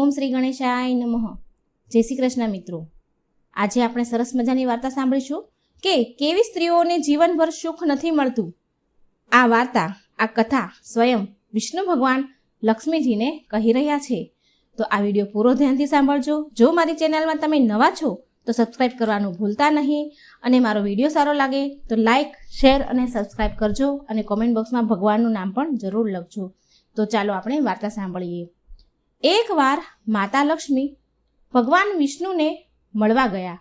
ઓમ શ્રી ગણેશાય નમઃ. જય શ્રી કૃષ્ણ મિત્રો. આજે આપણે સરસ મજાની વાર્તા સાંભળીશું કે કેવી સ્ત્રીઓને જીવનભર સુખ નથી મળતું. આ વાર્તા, આ કથા સ્વયં વિષ્ણુ ભગવાન લક્ષ્મીજીને કહી રહ્યા છે. તો આ વિડીયો પૂરો ધ્યાનથી સાંભળજો. જો મારી ચેનલમાં તમે નવા છો તો સબસ્ક્રાઈબ કરવાનું ભૂલતા નહીં, અને મારો વિડીયો સારો લાગે તો લાઈક, શેર અને સબસ્ક્રાઈબ કરજો, અને કોમેન્ટ બોક્સમાં ભગવાનનું નામ પણ જરૂર લખજો. તો ચાલો આપણે વાર્તા સાંભળીએ. એકવાર માતા લક્ષ્મી ભગવાન વિષ્ણુને મળવા ગયા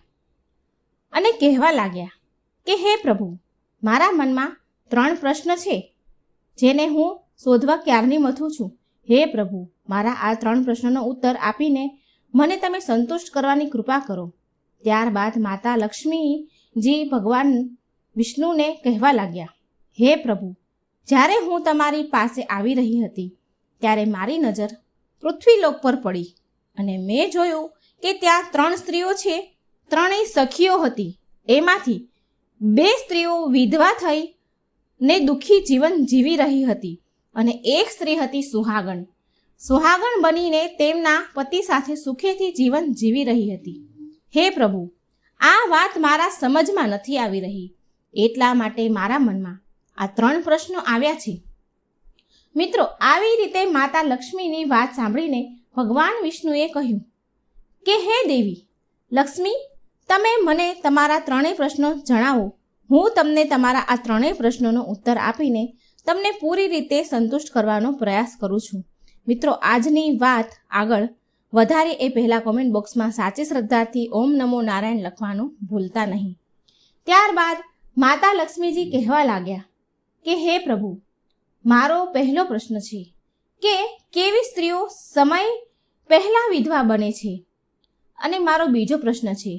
અને કહેવા લાગ્યા કે હે પ્રભુ, મારા મનમાં 3 પ્રશ્ન છે જેને હું શોધવા ક્યારની મથું છું. હે પ્રભુ, મારા આ 3 પ્રશ્નોનો ઉત્તર આપીને મને તમે સંતુષ્ટ કરવાની કૃપા કરો. ત્યારબાદ માતા લક્ષ્મીજી ભગવાન વિષ્ણુને કહેવા લાગ્યા, હે પ્રભુ, જ્યારે હું તમારી પાસે આવી રહી હતી ત્યારે મારી નજર પૃથ્વીલોક પર પડી અને મેં જોયું કે ત્યાં 3 સ્ત્રીઓ છે. 3 સખીઓ હતી. એમાંથી 2 સ્ત્રીઓ વિધવા થઈ ને દુઃખી જીવન જીવી રહી હતી, અને 1 સ્ત્રી હતી સુહાગણ. સુહાગણ બનીને તેમના પતિ સાથે સુખેથી જીવન જીવી રહી હતી. હે પ્રભુ, આ વાત મારા સમજમાં નથી આવી રહી, એટલા માટે મારા મનમાં આ 3 પ્રશ્નો આવ્યા છે. મિત્રો, આવી રીતે માતા લક્ષ્મીની વાત સાંભળીને ભગવાન વિષ્ણુએ કહ્યું કે હે દેવી લક્ષ્મી, તમે મને તમારા 3 પ્રશ્નો જણાવો. હું તમને તમારા આ 3 પ્રશ્નોનો ઉત્તર આપીને તમને પૂરી રીતે સંતુષ્ટ કરવાનો પ્રયાસ કરું છું. મિત્રો, આજની વાત આગળ વધારે એ પહેલાં કોમેન્ટ બોક્સમાં સાચી શ્રદ્ધાથી ઓમ નમો નારાયણ લખવાનું ભૂલતા નહીં. ત્યારબાદ માતા લક્ષ્મીજી કહેવા લાગ્યા કે હે પ્રભુ, મારો પહેલો પ્રશ્ન છે કે કેવી સ્ત્રીઓ સમય પહેલાં વિધવા બને છે, અને મારો બીજો પ્રશ્ન છે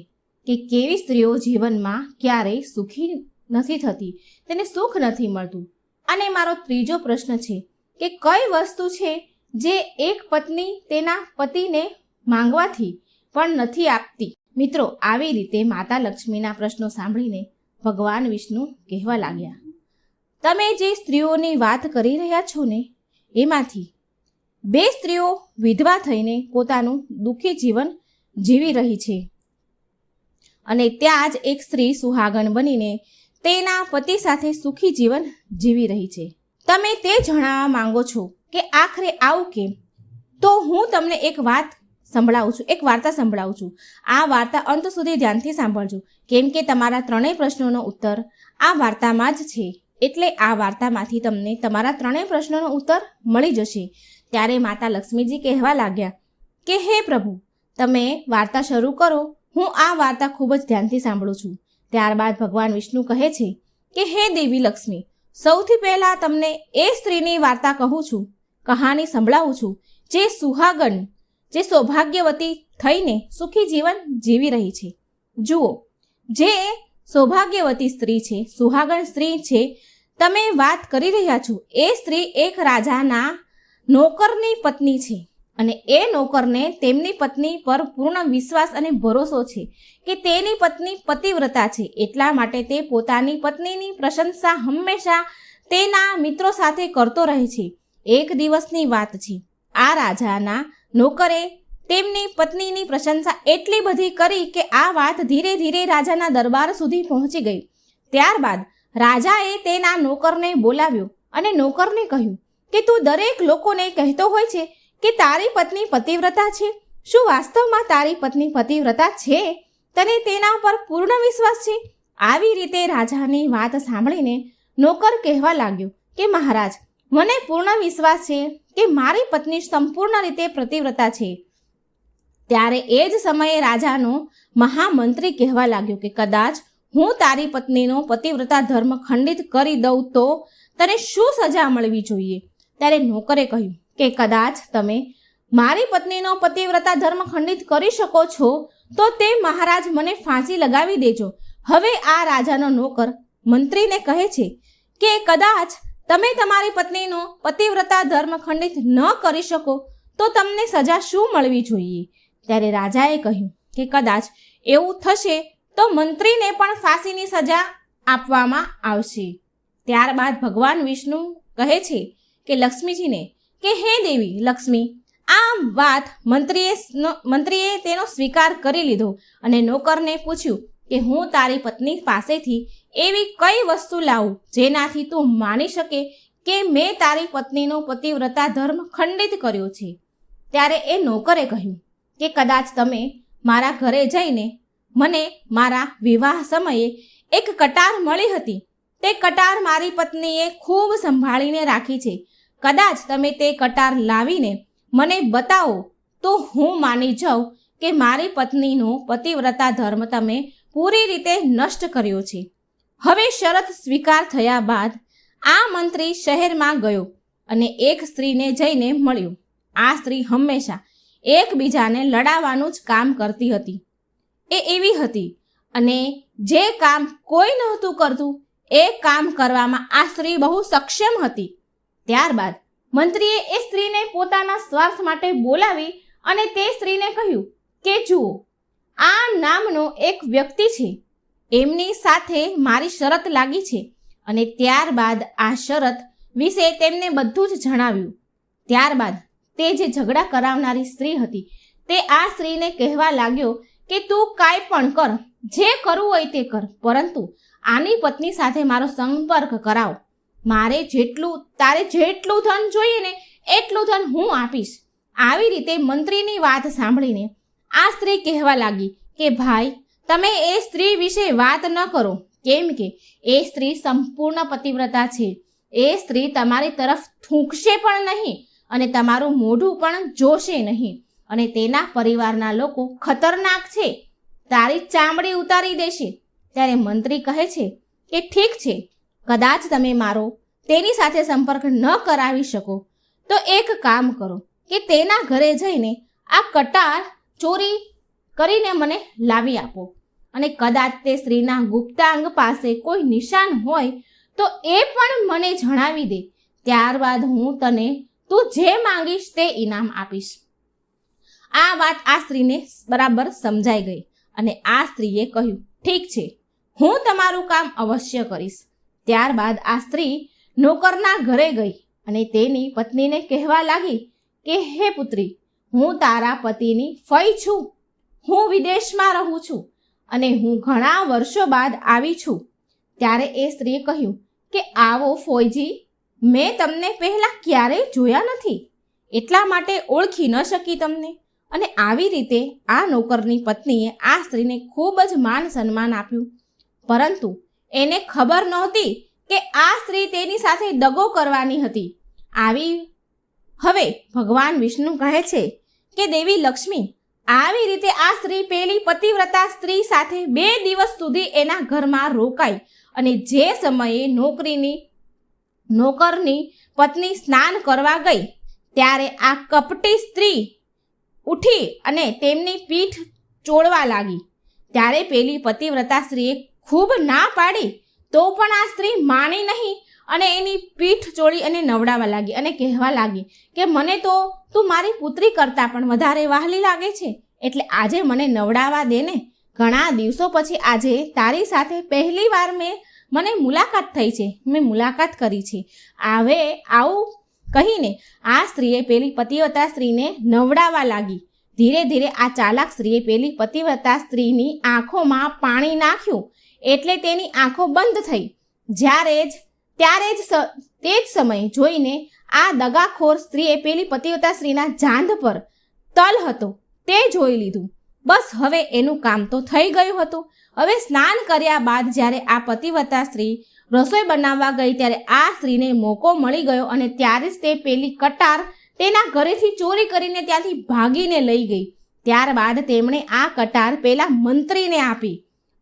કે કેવી સ્ત્રીઓ જીવનમાં ક્યારેય સુખી નથી થતી, તેને સુખ નથી મળતું, અને મારો ત્રીજો પ્રશ્ન છે કે કઈ વસ્તુ છે જે એક પત્ની તેના પતિને માંગવાથી પણ નથી આપતી. મિત્રો, આવી રીતે માતા લક્ષ્મીના પ્રશ્નો સાંભળીને ભગવાન વિષ્ણુ કહેવા લાગ્યા, તમે જે સ્ત્રીઓની વાત કરી રહ્યા છો ને, એમાંથી 2 સ્ત્રીઓ વિધવા થઈને પોતાનું દુઃખી જીવન જીવી રહી છે, અને ત્યાં જ એક સ્ત્રી સુહાગણ બનીને તેના પતિ સાથે સુખી જીવન જીવી રહી છે. તમે તે જણાવવા માંગો છો કે આખરે આવું કેમ? તો હું તમને એક વાર્તા સંભળાવું છું. આ વાર્તા અંત સુધી ધ્યાનથી સાંભળજો, કેમ કે તમારા 3 પ્રશ્નોનો ઉત્તર આ વાર્તામાં જ છે. એટલે આ વાર્તામાંથી તમને તમારા 3 પ્રશ્નોનો ઉત્તર મળી જશે. ત્યારે માતા લક્ષ્મીજી કહેવા લાગ્યા કે હે પ્રભુ, તમે વાર્તા શરૂ કરો, હું આ વાર્તા ખૂબ જ ધ્યાનથી સાંભળું છું. ત્યારબાદ ભગવાન વિષ્ણુ કહે છે કે હે દેવી લક્ષ્મી, સૌથી પહેલાં તમને એ સ્ત્રીની વાર્તા કહું છું, કહાની સંભળાવું છું, જે સુહાગણ, જે સૌભાગ્યવતી થઈને સુખી જીવન જીવી રહી છે. જુઓ, જે સૌભાગ્યવતી સ્ત્રી છે, સુહાગણ સ્ત્રી છે તમે વાત કરી રહ્યા છો, એ સ્ત્રી એક રાજાના નોકરની પત્ની છે, અને એ નોકરને તેમની પત્ની પર પૂર્ણ વિશ્વાસ અને ભરોસો છે કે તેની પત્ની પતિવ્રતા છે. એટલા માટે તે પોતાની પત્નીની પ્રશંસા હંમેશા તેના મિત્રો સાથે કરતો રહે છે. એક દિવસની વાત છે, આ રાજાના નોકરે તેમની પત્નીની પ્રશંસા એટલી બધી કરી કે આ વાત ધીરે ધીરે રાજાના દરબાર સુધી પહોંચી ગઈ. ત્યારબાદ રાજાએ તેના નોકરને બોલાવ્યો અને નોકરને કહ્યું કે તું દરેક લોકોને કહેતો હોય છે કે તારી પત્ની પતિવ્રતા છે. શું વાસ્તવમાં તારી પત્ની પતિવ્રતા છે? તને તેના પર પૂર્ણ વિશ્વાસ છે? આવી રીતે રાજાની વાત સાંભળીને નોકર કહેવા લાગ્યો કે મહારાજ, મને પૂર્ણ વિશ્વાસ છે કે મારી પત્ની સંપૂર્ણ રીતે પતિવ્રતા છે. ત્યારે એ જ સમયે રાજાનો મહામંત્રી કહેવા લાગ્યો કે કદાચ હું તારી પત્નીનો પતિવ્રતા ધર્મ ખંડિત કરી દઉં તો તને શું સજા મળવી જોઈએ? ત્યારે નોકરે કહ્યું કે કદાચ તમે મારી પત્નીનો પતિવ્રતા ધર્મ ખંડિત કરી શકો છો તો તે મહારાજ મને ફાંસી લગાવી દેજો. હવે આ રાજાનો નોકર મંત્રીને કહે છે કે કદાચ તમે તમારી પત્નીનો પતિવ્રતા ધર્મ ખંડિત ન કરી શકો તો તમને સજા શું મળવી જોઈએ? ત્યારે રાજાએ કહ્યું કે કદાચ એવું થશે તો મંત્રીને પણ ફાંસીની સજા આપવામાં આવશે. ત્યારબાદ ભગવાન વિષ્ણુ કહે છે કે લક્ષ્મીજીને કે હે દેવી લક્ષ્મી, આ વાત મંત્રીએ તેનો સ્વીકાર કરી લીધો અને નોકરને પૂછ્યું કે હું તારી પત્ની પાસેથી એવી કઈ વસ્તુ લાવું જેનાથી તું માની શકે કે મેં તારી પત્નીનો પતિવ્રતા ધર્મ ખંડિત કર્યો છે. ત્યારે એ નોકરે કહ્યું કે કદાચ તમે મારા ઘરે જઈને મને મારા વિવાહ સમયે એક કટાર મળી હતી. તે કટાર મારી પત્નીએ ખૂબ સંભાળીને રાખી છે. કદાચ તમે તે કટાર લાવીને મને બતાવો તો હું માની જાઉં કે મારી પત્નીનો પતિવ્રતા ધર્મ તમે પૂરી રીતે નષ્ટ કર્યો છે. હવે શરત સ્વીકાર થયા બાદ આ મંત્રી શહેરમાં ગયો અને એક સ્ત્રીને જઈને મળ્યો. આ સ્ત્રી હંમેશા એકબીજાને લડાવવાનું જ કામ કરતી હતી. એ એવી હતી અને જે કામ કોઈ નહોતું કરતું એ કામ કરવામાં આ સ્ત્રી બહુ સક્ષમ હતી. ત્યારબાદ મંત્રીએ એ સ્ત્રીને પોતાના સ્વાર્થ માટે બોલાવી અને તે સ્ત્રીને કહ્યું કે જુઓ, આ નામનો એક વ્યક્તિ છે, એમની સાથે મારી શરત લાગી છે. અને ત્યારબાદ આ શરત વિશે તેમને બધું જ જણાવ્યું. ત્યારબાદ તે જે ઝઘડા કરાવનારી સ્ત્રી હતી તે આ સ્ત્રીને કહેવા લાગ્યો કે તું કાંઈ પણ કર, જે કરવું હોય તે કર, પરંતુ આની પત્ની સાથે મારો સંપર્ક કરાવ. તારે જેટલું ધન જોઈએ ને એટલું ધન હું આપીશ. આવી રીતે મંત્રીની વાત સાંભળીને આ સ્ત્રી કહેવા લાગી કે ભાઈ, તમે એ સ્ત્રી વિશે વાત ન કરો, કેમ કે એ સ્ત્રી સંપૂર્ણ પતિવ્રતા છે. એ સ્ત્રી તમારી તરફ થૂંકશે પણ નહીં અને તમારું મોઢું પણ જોશે નહીં અને તેના પરિવારના લોકો ખતરનાક છે, તારી ચામડી ઉતારી દેશે. ત્યારે મંત્રી કહે છે કે ઠીક છે, કદાચ તમે મારો તેની સાથે સંપર્ક ન કરાવી શકો તો એક કામ કરો કે તેના ઘરે જઈને આ કટાર ચોરી કરીને મને લાવી આપો અને કદાચ તે સ્ત્રીના ગુપ્તાંગ પાસે કોઈ નિશાન હોય તો એ પણ મને જણાવી દે. ત્યારબાદ હું તને તું જે માંગીશ તે ઇનામ આપીશ. આ વાત આ સ્ત્રીને બરાબર સમજાઈ ગઈ અને આ સ્ત્રીએ કહ્યું ઠીક છે, હું તમારું કામ અવશ્ય કરીશ. ત્યારબાદ આ સ્ત્રી નોકરના ઘરે ગઈ અને તેની પત્નીને કહેવા લાગી કે હે પુત્રી, હું તારા પતિની ફઈ છું. હું વિદેશમાં રહું છું અને હું ઘણા વર્ષો બાદ આવી છું. ત્યારે એ સ્ત્રીએ કહ્યું કે આવો ફોઈજી, મેં તમને પહેલાં ક્યારેય જોયા નથી, એટલા માટે ઓળખી ન શકી તમને. અને આવી રીતે આ નોકરની પત્નીએ આ સ્ત્રીને ખૂબ જ માન સન્માન આપ્યું. પરંતુ એને ખબર નહોતી કે આ સ્ત્રી તેની સાથે દગો કરવાની હતી. હવે ભગવાન વિષ્ણુ કહે છે કે દેવી લક્ષ્મી આવી રીતે આ સ્ત્રી પેલી પતિવ્રતા સ્ત્રી સાથે 2 દિવસ સુધી એના ઘરમાં રોકાઈ અને જે સમયે નોકરની પત્ની સ્નાન કરવા ગઈ ત્યારે આ કપટી સ્ત્રી ઉઠી અને તેમની પીઠ ચોળવા લાગી. ત્યારે પેલી પતિવ્રતા સ્ત્રીએ ખૂબ ના પાડી તો પણ આ સ્ત્રી માની નહીં અને એની પીઠ ચોળી અને નવડાવવા લાગી અને કહેવા લાગી કે મને તો તું મારી પુત્રી કરતાં પણ વધારે વહાલી લાગે છે, એટલે આજે મને નવડાવવા દે ને. ઘણા દિવસો પછી આજે તારી સાથે પહેલી વાર મને મુલાકાત થઈ છે, મેં મુલાકાત કરી છે. હવે આવું કહીને આ સ્ત્રીએ પેલી પતિવ્રતા સ્ત્રીને નવડાવવા લાગી. ધીરે ધીરે આ ચાલાક સ્ત્રીએ પેલી પતિવ્રતા સ્ત્રીની આંખોમાં પાણી નાખ્યું એટલે તેની આંખો બંધ થઈ. તે જ સમયે જોઈને આ દગાખોર સ્ત્રીએ પેલી પતિવ્રતા સ્ત્રીના જાંઘ પર તલ હતો તે જોઈ લીધું. બસ હવે એનું કામ તો થઈ ગયું હતું. હવે સ્નાન કર્યા બાદ જ્યારે આ પતિવ્રતા સ્ત્રી રસોઈ બનાવવા ગઈ ત્યારે આ સ્ત્રીને મોકો મળી ગયો અને ત્યારે જ તે પેલી કટાર તેના ઘરેથી ચોરી કરીને ત્યાંથી ભાગીને લઈ ગઈ. ત્યારબાદ તેમણે આ કટાર પેલા મંત્રીને આપી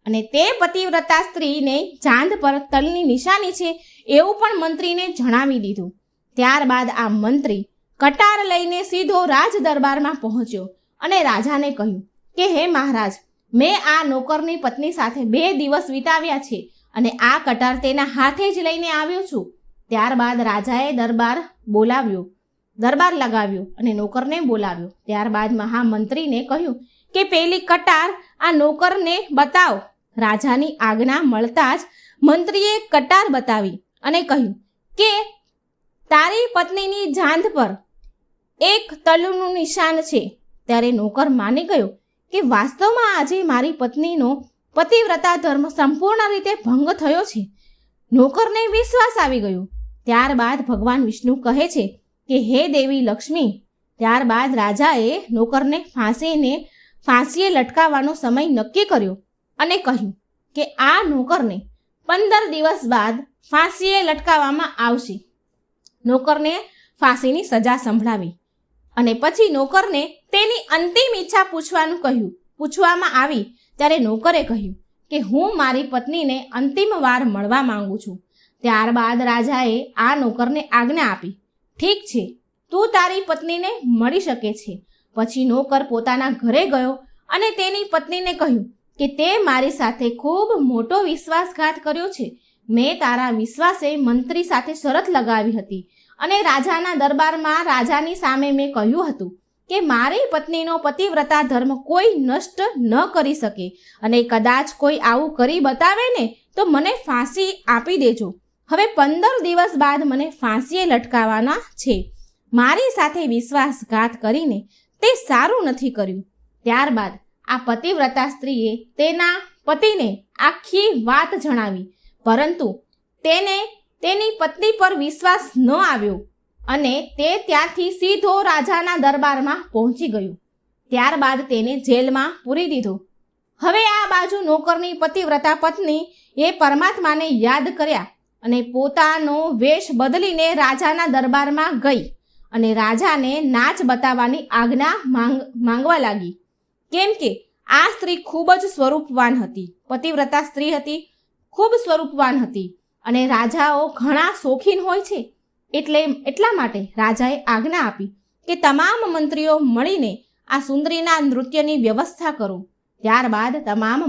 અને તે પતિવ્રતા સ્ત્રીને ચાંદ પર તલની નિશાની છે એવું પણ મંત્રીને જણાવી દીધું. ત્યારબાદ આ મંત્રી કટાર લઈને સીધો રાજ દરબારમાં પહોંચ્યો અને રાજાને કહ્યું કે હે મહારાજ, મેં આ નોકરની પત્ની સાથે 2 દિવસ વિતાવ્યા છે અને આ કટાર તેના હાથે જ લઈને આવ્યો છું. ત્યારબાદ રાજાએ દરબાર લગાવ્યો અને નોકરને બોલાવ્યો. ત્યારબાદ મહામંત્રીને કહ્યું કે પેલી કટાર આ નોકરને બતાવ. રાજાની આજ્ઞા મળતા જ મંત્રીએ કટાર બતાવી અને કહ્યું કે તારી પત્નીની જાંઘ પર એક તલનું નિશાન છે. ત્યારે નોકર માની ગયો કે વાસ્તવમાં આજે મારી પત્નીનો પતિવ્રતા ધર્મ સંપૂર્ણ રીતે ભંગ થયો છે. નોકરને વિશ્વાસ આવી ગયો. ત્યારબાદ ભગવાન વિષ્ણુ કહે છે કે હે દેવી લક્ષ્મી. ત્યારબાદ રાજાએ નોકરને ફાંસીએ લટકાવવાનો સમય નક્કી કર્યો અને કહ્યું કે આ નોકરને 15 દિવસ બાદ ફાંસીએ લટકાવવામાં આવશે. નોકરને ફાંસીની સજા સંભળાવી અને પછી નોકરને તેની અંતિમ ઈચ્છા પૂછવામાં આવી. ત્યારે નોકરે કહ્યું કે હું મારી પત્નીને અંતિમ વાર મળવા માંગુ છું. ત્યારબાદ રાજાએ આ નોકરને આજ્ઞા આપી, ઠીક છે, તું તારી પત્નીને મળી શકે છે. પછી નોકર પોતાના ઘરે ગયો અને તેની પત્નીને કહ્યું કે તે મારી સાથે ખૂબ મોટો વિશ્વાસઘાત કર્યો છે. મેં તારા વિશ્વાસે મંત્રી સાથે શરત લગાવી હતી અને રાજાના દરબારમાં રાજાની સામે મેં કહ્યું હતું કે મારી પત્નીનો પતિવ્રતા ધર્મ કોઈ નષ્ટ ન કરી શકે અને કદાચ કોઈ આવું કરી બતાવે ને તો મને ફાંસી આપી દેજો. હવે 15 દિવસ બાદ મને ફાંસીએ લટકાવવાના છે. મારી સાથે વિશ્વાસઘાત કરીને તે સારું નથી કર્યું. ત્યારબાદ આ પતિવ્રતા સ્ત્રીએ તેના પતિને આખી વાત જણાવી, પરંતુ તેને તેની પત્ની પર વિશ્વાસ ન આવ્યો અને તે ત્યાંથી સીધો રાજાના દરબારમાં પહોંચી ગયો. ત્યારબાદ તેને જેલમાં પૂરી દીધો. હવે આ બાજુ નોકરની પતિવ્રતા પત્ની એ પરમાત્માને યાદ કર્યા અને પોતાનો વેશ બદલીને રાજાના દરબારમાં ગઈ અને રાજાને નાચ બતાવવાની આજ્ઞા માંગવા લાગી. કેમ કે આ સ્ત્રી ખૂબ જ સ્વરૂપવાન હતી, પતિવ્રતા સ્ત્રી હતી, ખૂબ સ્વરૂપવાન હતી અને રાજાઓ ઘણા શોખીન હોય છે. એટલા માટે રાજાએ આજ્ઞા આપી કે તમામ મંત્રીઓ મળીને આ સુંદરીના નૃત્યની વ્યવસ્થા કરો. ત્યારબાદ તમામ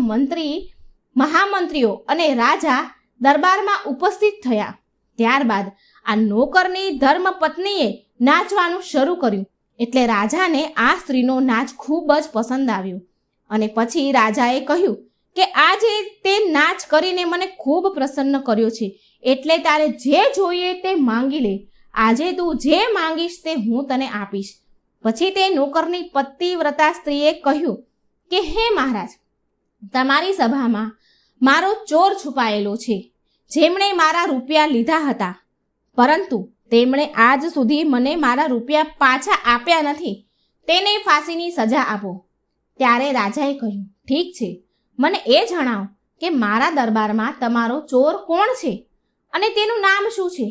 મહામંત્રીઓ અને રાજા દરબારમાં ઉપસ્થિત થયા. ત્યારબાદ આ નોકરની ધર્મપત્નીએ નાચવાનું શરૂ કર્યું. એટલે રાજાને આ સ્ત્રીનો નાચ ખૂબ જ પસંદ આવ્યો અને પછી રાજાએ કહ્યું કે આજે તે નાચ કરીને મને ખૂબ પ્રસન્ન કર્યો છે, એટલે તારે જે જોઈએ તે માંગી લે. આજે તું જે માંગીશ તે હું તને આપીશ. પછી તે નોકરની પતિવ્રતા સ્ત્રીએ કહ્યું કે હે મહારાજ, તમારી સભામાં મારો ચોર છુપાયેલો છે, જેમણે મારા રૂપિયા લીધા હતા, પરંતુ તેમણે આજ સુધી મને મારા રૂપિયા પાછા આપ્યા નથી. તેને ફાંસીની સજા આપો. ત્યારે રાજાએ કહ્યું, ઠીક છે, મને એ જણાવો કે મારા દરબારમાં તમારો ચોર કોણ છે અને તેનું નામ શું છે.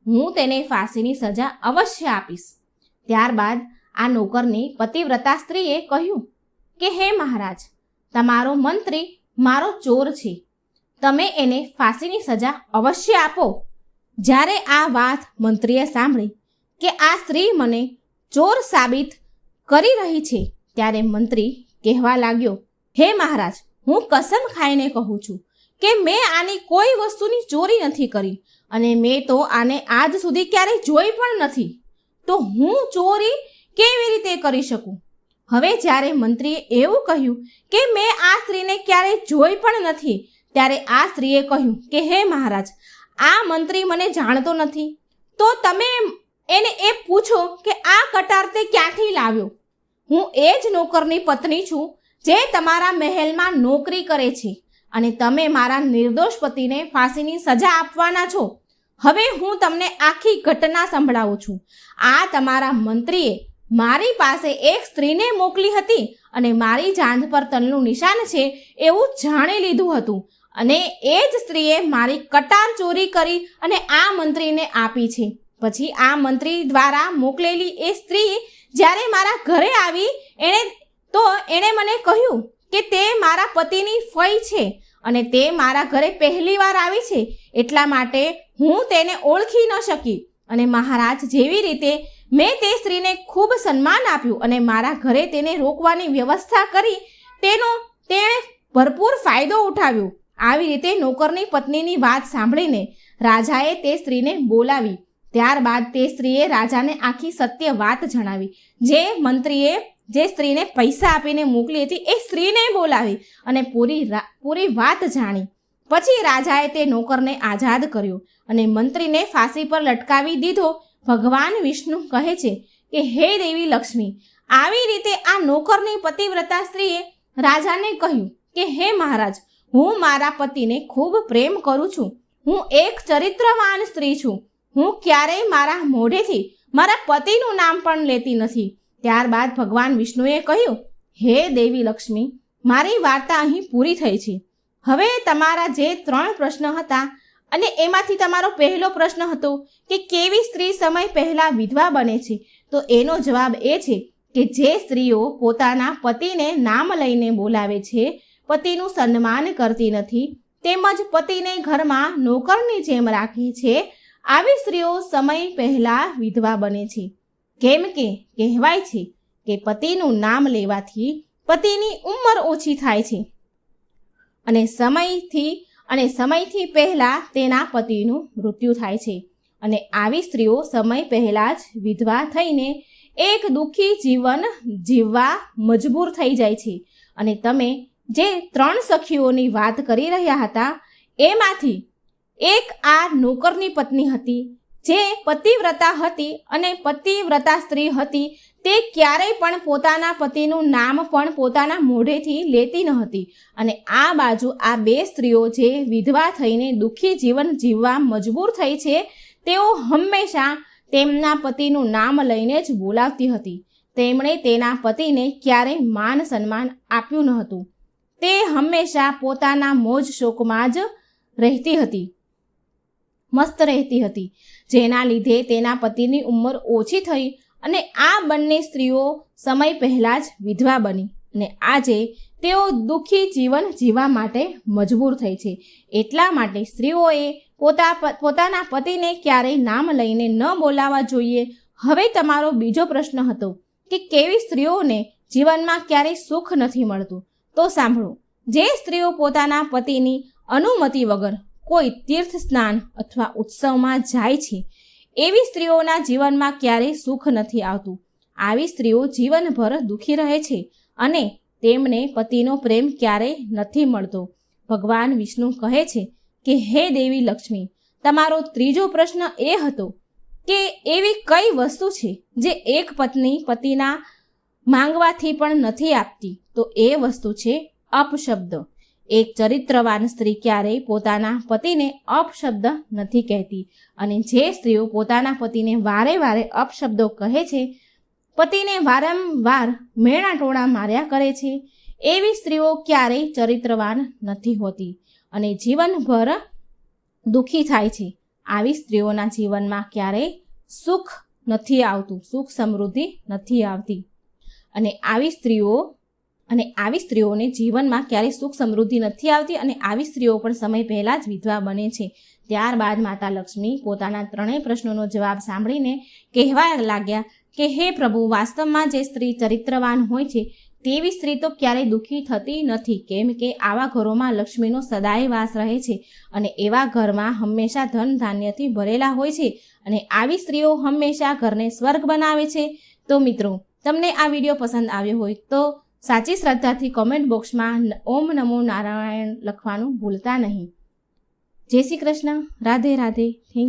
હું તેને ફાંસીની સજા અવશ્ય આપીશ. ત્યારબાદ આ નોકરની પતિવ્રતા સ્ત્રીએ કહ્યું કે હે મહારાજ, તમારો મંત્રી મારો ચોર છે, તમે એને ફાંસીની સજા અવશ્ય આપો. જ્યારે આ વાત મંત્રીએ સાંભળી કે આ સ્ત્રી મને ચોર સાબિત કરી રહી છે, ત્યારે મંત્રી કહેવા લાગ્યો, હે મહારાજ, હું કસમ ખાઈને કહું છું કે મેં આની કોઈ વસ્તુની ચોરી નથી કરી અને મેં તો આને આજ સુધી ક્યારેય જોઈ પણ નથી, તો હું ચોરી કેવી રીતે કરી શકું. હવે જ્યારે મંત્રીએ એવું કહ્યું કે મેં આ સ્ત્રીને ક્યારેય જોઈ પણ નથી, ત્યારે આ સ્ત્રીએ કહ્યું કે હે મહારાજ, આ મંત્રી મને જાણતો નથી, તો તમે એને એ પૂછો કે આ કટાર તે ક્યાંથી લાવ્યો. હું એ જ નોકરની પત્ની છું જે તમારા મહેલમાં નોકરી કરે છે અને તમે મારા નિર્દોષ પતિને ફાંસીની સજા આપવાના છો. હવે હું તમને આખી ઘટના સંભળાવું છું. આ તમારા મંત્રીએ મારી પાસે એક સ્ત્રીને મોકલી હતી અને મારી જાંઘ પર તલનું નિશાન છે એવું જાણી લીધું હતું અને એ જ સ્ત્રીએ મારી કટાર ચોરી કરી અને આ મંત્રીને આપી છે. પછી આ મંત્રી દ્વારા મોકલેલી એ સ્ત્રી જ્યારે મારા ઘરે આવી એણે મને કહ્યું કે તે મારા પતિની ફઈ છે અને તે મારા ઘરે પહેલી વાર આવી છે, એટલા માટે હું તેને ઓળખી ન શકી અને મહારાજ જેવી રીતે મેં તે સ્ત્રીને ખૂબ સન્માન આપ્યું અને મારા ઘરે તેને રોકવાની વ્યવસ્થા કરી, તેણે ભરપૂર ફાયદો ઉઠાવ્યો. આવી રીતે નોકરની પત્નીની વાત સાંભળીને રાજાએ તે સ્ત્રીને બોલાવી. ત્યારબાદ તે સ્ત્રીએ રાજાને આખી સત્ય વાત જણાવી. જે મંત્રીએ જે સ્ત્રીને પૈસા આપીને મોકલી હતી એ સ્ત્રીને બોલાવી અને પૂરી વાત જાણી. પછી રાજાએ તે નોકરને આઝાદ કર્યો અને મંત્રીને ફાંસી પર લટકાવી દીધો. ભગવાન વિષ્ણુ કહે છે કે હે દેવી લક્ષ્મી, આવી રીતે આ નોકરની પતિવ્રતા સ્ત્રીએ રાજાને કહ્યું કે હે મહારાજ, હું મારા પતિને ખૂબ પ્રેમ કરું છું. હું એક ચરિત્રવાન સ્ત્રી છું. હું ક્યારેય મારા મોઢેથી મારા પતિનું નામ પણ લેતી નથી. ત્યારબાદ ભગવાન વિષ્ણુએ કહ્યું, હે દેવી લક્ષ્મી, મારી વાર્તા અહીં પૂરી થઈ છે. હવે તમારા જે 3 પ્રશ્ન હતા અને એમાંથી તમારો પહેલો પ્રશ્ન હતો કે કેવી સ્ત્રી સમય પહેલા વિધવા બને છે, તો એનો જવાબ એ છે કે જે સ્ત્રીઓ પોતાના પતિને નામ લઈને બોલાવે છે, પતિનું સન્માન કરતી નથી, તેમજ પતિને ઘરમાં નોકરની જેમ રાખે છે, આવી સ્ત્રીઓ સમય પહેલા વિધવા બને છે. કેમ કે કહેવાય છે કે પતિનું નામ લેવાથી પતિની ઉંમર ઓછી થાય છે અને સમયથી પહેલા તેના પતિનું મૃત્યુ થાય છે. અને આવી સ્ત્રીઓ સમય પહેલા જ વિધવા થઈને એક દુઃખી જીવન જીવવા મજબૂર થઈ જાય છે. અને તમે જે 3 સખીઓની વાત કરી રહ્યા હતા, એમાંથી એક આ નોકરની પત્ની હતી, જે પતિવ્રતા હતી અને પતિવ્રતા સ્ત્રી હતી. તે ક્યારેય પણ પોતાના પતિનું નામ પણ પોતાના મોઢેથી લેતી ન હતી. અને આ બાજુ આ 2 સ્ત્રીઓ જે વિધવા થઈને દુઃખી જીવન જીવવા મજબૂર થઈ છે, તેઓ હંમેશા તેમના પતિનું નામ લઈને જ બોલાવતી હતી. તેમણે તેના પતિને ક્યારેય માન સન્માન આપ્યું ન હતું. તે હંમેશા પોતાના મોજ શોકમાં જ રહેતી હતી, મસ્ત રહેતી હતી, જેના લીધે તેના પતિની ઉંમર ઓછી થઈ અને આ બંને સ્ત્રીઓ સમય પહેલાં જ વિધવા બની અને આજે તેઓ દુઃખી જીવન જીવવા માટે મજબૂર થઈ છે. એટલા માટે સ્ત્રીઓએ પોતાના પતિને ક્યારેય નામ લઈને ન બોલાવવા જોઈએ. હવે તમારો બીજો પ્રશ્ન હતો કે કેવી સ્ત્રીઓને જીવનમાં ક્યારેય સુખ નથી મળતું. તો સાંભળો, જે સ્ત્રીઓ પોતાના પતિની અનુમતિ વગર કોઈ તીર્થ સ્નાન અથવા ઉત્સવમાં જાય છે, એવી સ્ત્રીઓના જીવનમાં ક્યારેય સુખ નથી આવતું. આવી સ્ત્રીઓ જીવનભર દુઃખી રહે છે અને તેમને પતિનો પ્રેમ ક્યારેય નથી મળતો. ભગવાન વિષ્ણુ કહે છે કે હે દેવી લક્ષ્મી, તમારો ત્રીજો પ્રશ્ન એ હતો કે એવી કઈ વસ્તુ છે જે એક પત્ની પતિના માંગવાથી પણ નથી આપતી. તો એ વસ્તુ છે અપશબ્દ. એક ચરિત્રવાન સ્ત્રી ક્યારેય પોતાના પતિને અપશબ્દ નથી કહેતી. અને જે સ્ત્રીઓ પોતાના પતિને વારે વારે અપશબ્દો કહે છે, પતિને વારંવાર મેણા ટોણા માર્યા કરે છે, એવી સ્ત્રીઓ ક્યારેય ચરિત્રવાન નથી હોતી અને જીવનભર દુઃખી થાય છે. આવી સ્ત્રીઓના જીવનમાં ક્યારેય સુખ નથી આવતું, સુખ સમૃદ્ધિ નથી આવતી. અને આવી સ્ત્રીઓને જીવનમાં ક્યારેય સુખ સમૃદ્ધિ નથી આવતી અને આવી સ્ત્રીઓ પણ સમય પહેલાં જ વિધવા બને છે. ત્યારબાદ માતા લક્ષ્મી પોતાના 3 પ્રશ્નોનો જવાબ સાંભળીને કહેવા લાગ્યા કે હે પ્રભુ, વાસ્તવમાં જે સ્ત્રી ચરિત્રવાન હોય છે તેવી સ્ત્રી તો ક્યારેય દુઃખી થતી નથી. કેમ કે આવા ઘરોમાં લક્ષ્મીનો સદાય વાસ રહે છે અને એવા ઘરમાં હંમેશા ધન ધાન્યથી ભરેલા હોય છે અને આવી સ્ત્રીઓ હંમેશા ઘરને સ્વર્ગ બનાવે છે. તો મિત્રો, તમને આ વિડીયો પસંદ આવ્યો હોય તો સાચી શ્રદ્ધાથી કોમેન્ટ બોક્સમાં ઓમ નમો નારાયણ લખવાનું ભૂલતા નહીં. જય શ્રી કૃષ્ણ. રાધે રાધે. થેન્ક